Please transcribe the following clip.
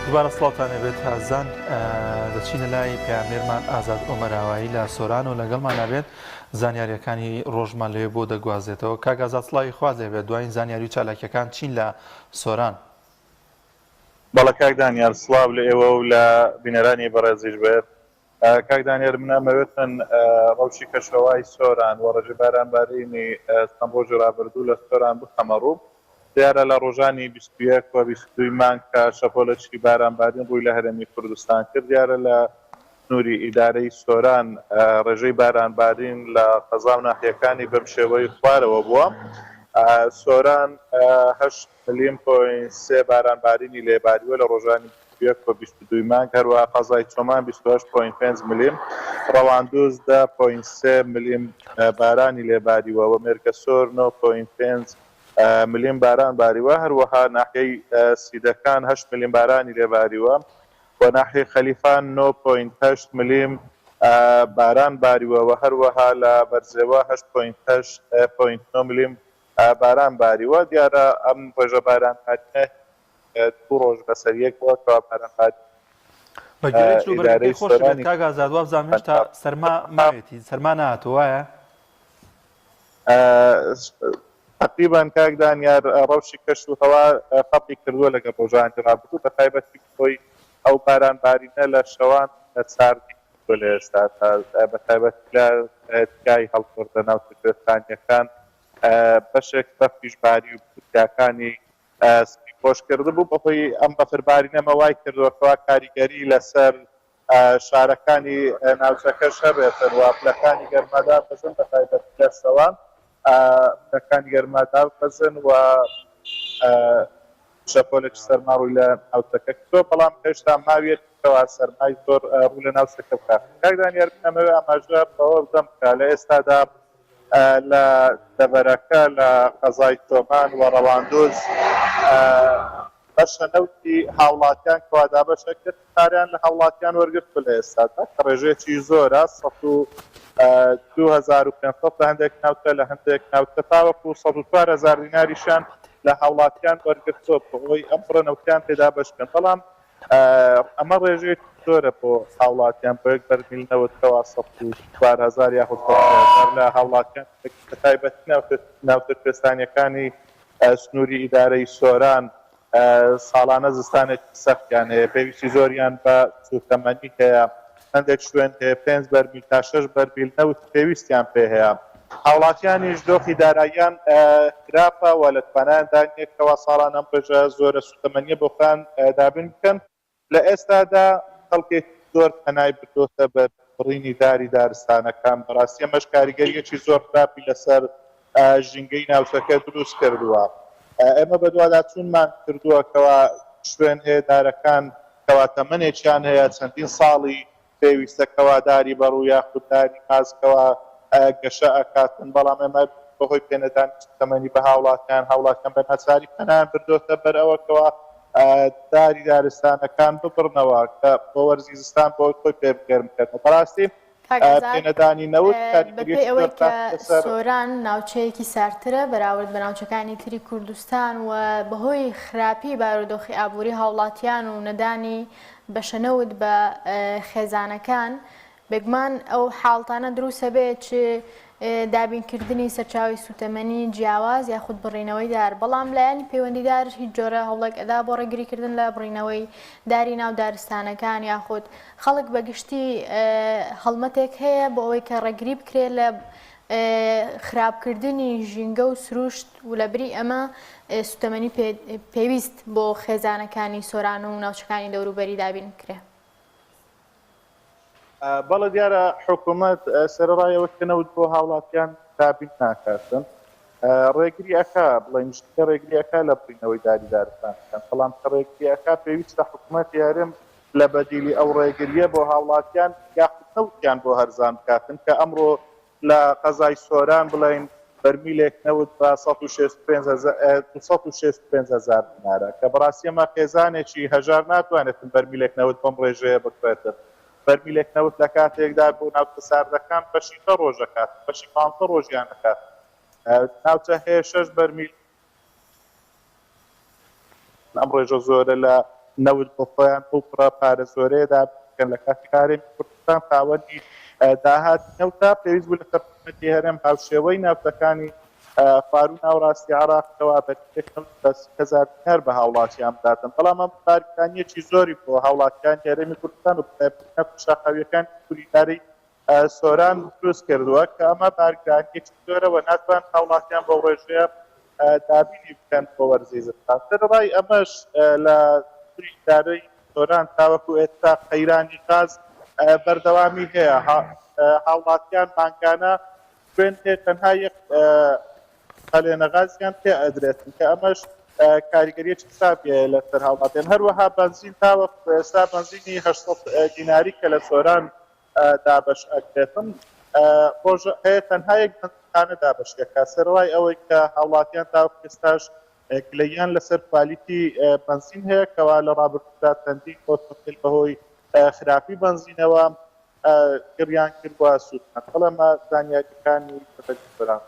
دوبارە سڵاوتانە بێت هازان دەچینە لای پەیامێرمان ئازاد ئۆمەراوایی لە سۆران و لەگەڵمان نابێت زانیاریەکانی ڕۆژمان لێ بۆ دەگوازێتەوە. کاک ئازاد سڵاوی خوا لێبێت، دوایین زانیاری و چالاکیەکان چین لە سۆران؟ بەڵە کاک دانیار سڵاو لە ئێوە و لە بینەرانی بەڕێزیش بێت. کاک دانیار من ئەمەوێتن ڕەوشی کەشەوای سۆران و ڕێژەی بارانبارینی چەند ڕۆژی ڕابردوو لە سۆران بخەمە ڕوو. دیارە لە ڕۆژانی 21 و 22 مانگ کە شەپۆلەشی بارانبارین ڕووی لە هەرێمی کوردستان کرد. دیارە لە سنووری ئیدارەی سۆران ڕێژەی بارانبارین لە قەزا و ناحیەکانی بەم شێوەی خوارەوە بووە. سۆران 8 ملیم پۆین 3 بارانبارینی لێباریوە لە ڕۆژانی 21 و 22 مانگ، هەروەها قەزای چۆمان 28.5 ملیم، ڕەواندوز 10.3 ملیم بارانی لێباریوە و مێرکەسۆر 9.5 ملیم باران باریوە. هەروەها ناحیەی سیدەکان 8 ملیم بارانی لێباریوە و ناحیەی خەلیفان 9.8 ملیم باران باریوە و هەروەها لە بەرزێوە 8.9 ملیم باران باریوە. دیارە ئەم ڕێژە بارانبارینە دوو ڕۆژ بەسەر یەک بووە کە بارانبارین بەگوێرەی بەرەکەی خۆش بێت. کاک ئازاد وابزانم هێشتا سەرما ماوێتی، سەرما نهاتوە وایە؟ تقریبا کاک دانیار ڕەوشی کەش و هەوا خەڵکی کردووە لەگەڵ ڕۆژانی ڕابردوو، بە تایبەتی خۆی ئەو بارانبارینە لە شەوان چاردی لە ئێستا بە تایبەتی لە تکای هەڵخوردە ناوچە کوێستانیەکان بەشێک بەفریشباری و بوتیاکانی سپی خۆشکرده بوو. بەخۆی ئەم بەفربارینەمە وای کردوەکەوا کاریگەری لەسەر شارەکانی ناوچەکەش هەبێتن و پلەکانی گەرمەدار بزن بە تایبەتی لە شەوان پلەکانی گەرمەدار بزن و شەپۆلێکی سەرما ڕووی لە ناوچەکە کردووە، بەڵام هێشتا ماویەکەوە سەرمای زۆر ڕوو لە ناوچەکە بکات. کاک دانیار ئەمەوێ ئاماژە بەوە بدەم کە لە ئێستادا لە دەبەرەکە لە قەزای چۆمان و ڕەواندوز بەشە نەوتی هاوڵاتیان کەوادا بەشە کرد کاریان لە هاوڵاتیان وەرگرت لە ئێستادا کە ڕێژەیەکی زۆرە 2500 لە هەندێک ناوچە لە هەندێک ناوچە تاوەکو 104,000 دیناریشان لە هاوڵاتیان وەرگرتووە بەهۆی ئەم بڕەنەوتیان پێدا بەشکن. بەڵام ئەمە ڕێژەیەکی زۆرە بۆ هاوڵاتیان بۆ یەک بەرمیلنەوەتەوە 104,000 یاخود 100,000 لە هاوڵاتیان بە تایبەتی ناوچە کوێستانیەکانی سنووری ئیدارەی سۆران ساڵانە زستانێکی سەختیان هەیە، پێویستی زۆریان بە سوتەمەنی هەیە، هەندێک شوێن هەیە 5 بەرمیل تا 6 بەرمیل نەوت پێویستیان پێ هەیە. هاوڵاتیانیش دۆخی داراییان خراپە و لە توانایاندا نیەکەوە ساڵان ئەم ڕێژە زۆرە سوتەمەنیە بۆ خۆیان دابین بکەن. لە ئێستادا خەڵکێک زۆر پەنای بردۆتە بە بڕینی داری دارستانەکان. بەڕاستی ئەمەش کاریگەریەکی زۆر خراپی لەسەر ژینگەی ناوچەکە دروست کردووە. ئێمە بە دوواداچوونمان کردووەکەوە شوێن هەیە دارەکان کەواتەمەنێکیان هەیە چەندین ساڵی پێویستەکەوا داری بەڕوو یاخود داری مازکەوە گەشە ئەکاتن، بەڵام ئێمە بەهۆی پێنەدانی سوتەمەنی بە هاوڵاتیان بە ناچاری پەنایان بردۆتە بەرەوەکەوە داری دارستانەکان ببڕنەوە کە بۆ وەرزی زستان بۆ خۆی پێبگەرمکردن. بەڕاستی پێنەدانی نەوت بەپێی ئەوەی کە سۆران ناوچەیەکی سارترە بەراورد بە ناوچەکانی تری کوردستان و بەهۆی خراپی بارودۆخی ئابووری هاوڵاتیان و نەدانی بەشەنەوت بە خێزانەکان، بێگومان ئەو حاڵتانە دروستە بێت چ دابینکردنی سەرچاوی سوتەمەنی جیاواز یاخود بڕینەوەی دار، بەڵام لایەنی پەیوەندیدار هیچ جۆرە هەوڵێک ئەدا بۆ ڕێگریکردن لە بڕینەوەی داری ناو دارستانەکان یاخود خەڵک بەگشتی هەڵمەتێک هەیە بۆ ئەوەی کە ڕێگری بکرێت لە خراپکردنی ژینگە و سروشت و لەبری ئەمە سوتەمەنی پێویست بۆ خێزانەکانی سۆران و ناوچەکانی دەوروبەری دابین بکرێت. بەڵە دیارە حکوومەت سەرڕایەوە کەنەوت بۆ هاوڵاتیان دابین ناکاتن، ڕێگری ئەکا بڵێن شتەکە ڕێگری ئەکا لە بڕینەوەی داری دارستانەکان، بەڵام کە ڕێگری ئەکا پێویستە حکوومەت یارم لە بەدیلی ئەو ڕێگریە بۆ هاوڵاتیان یاخود نەوتیان بۆ هەرزان بکاتن کە ئەمڕۆ لە قەزای سۆران بڵێن بەرمیلێک نەوت بە 165,000 دینارە کە بەڕاستی ئەمە خێزانێکی هەژار ناتوانێتن بەرمیلێک نەوت بەم ڕێژەیە بکرێتن. بەرمیلێک نەوت لە کاتێکدا بۆ ناوچە ساردەکان بەشی 10 ڕۆژەکات، بەشی 15 ڕۆژیانەکات. ناوچە هەیە 6 بەرمیل ئەم ڕێژە زۆرە لە نەوت بۆ خۆیان بۆ پڕە پارە زۆرەیەدا بکەن لە کاتی هەرێمی کوردستان پاوەندی داهات نەوتا پێویست بوو لە سەرحکومەتی هەرێم هاوشێوەی ناوچەکانی خواروو ناوڕاستی عێراقەوە بە 1000 دینار بە هاوڵاتیان بداتن، بەڵام ئەم تاریکانیەکی زۆری بۆ هاوڵاتیانی هەرێمی کوردستان و قوشاقاویەکانی کوردی سۆران دروست کردووە کە ئەمە بارگرانیەکی زۆرەوە ناتوان هاوڵاتیان بۆ ڕێژەیە دابینی بکەن بۆ وەرزەی زستان. سەرڕای ئەمەش لە دارەی سۆران تاوەکو ئێستا قەیرانی غاز بەردەوامی هەیە، هاوڵاتیان مانگانە خوێن هەیە تەنها یەک قەلێنە غازیان پێ ئەدرێتن کە ئەمەش کاریگەریەکی حسابیە لەسەر هاوڵاتیان. هەروەها بەنزین تاوەکو ئێستا بەنزینی 800 دیناری کە لە سۆران دابش ئەکرێتن هەیە تەنها یەک بەنزینخانە دابشکەکە سەرڕای ئەوەی کە هاوڵاتیان تاوەکو ئێستاش گلەییان لەسەر کوالیتی بەنزین هەیە کەوا لە ڕابردوودا چەندین کۆتمەکل بەهۆی خراپی بەنزینەوە گریان کردووە سوودان. بەڵام زانیاریەکانی سەرۆکیان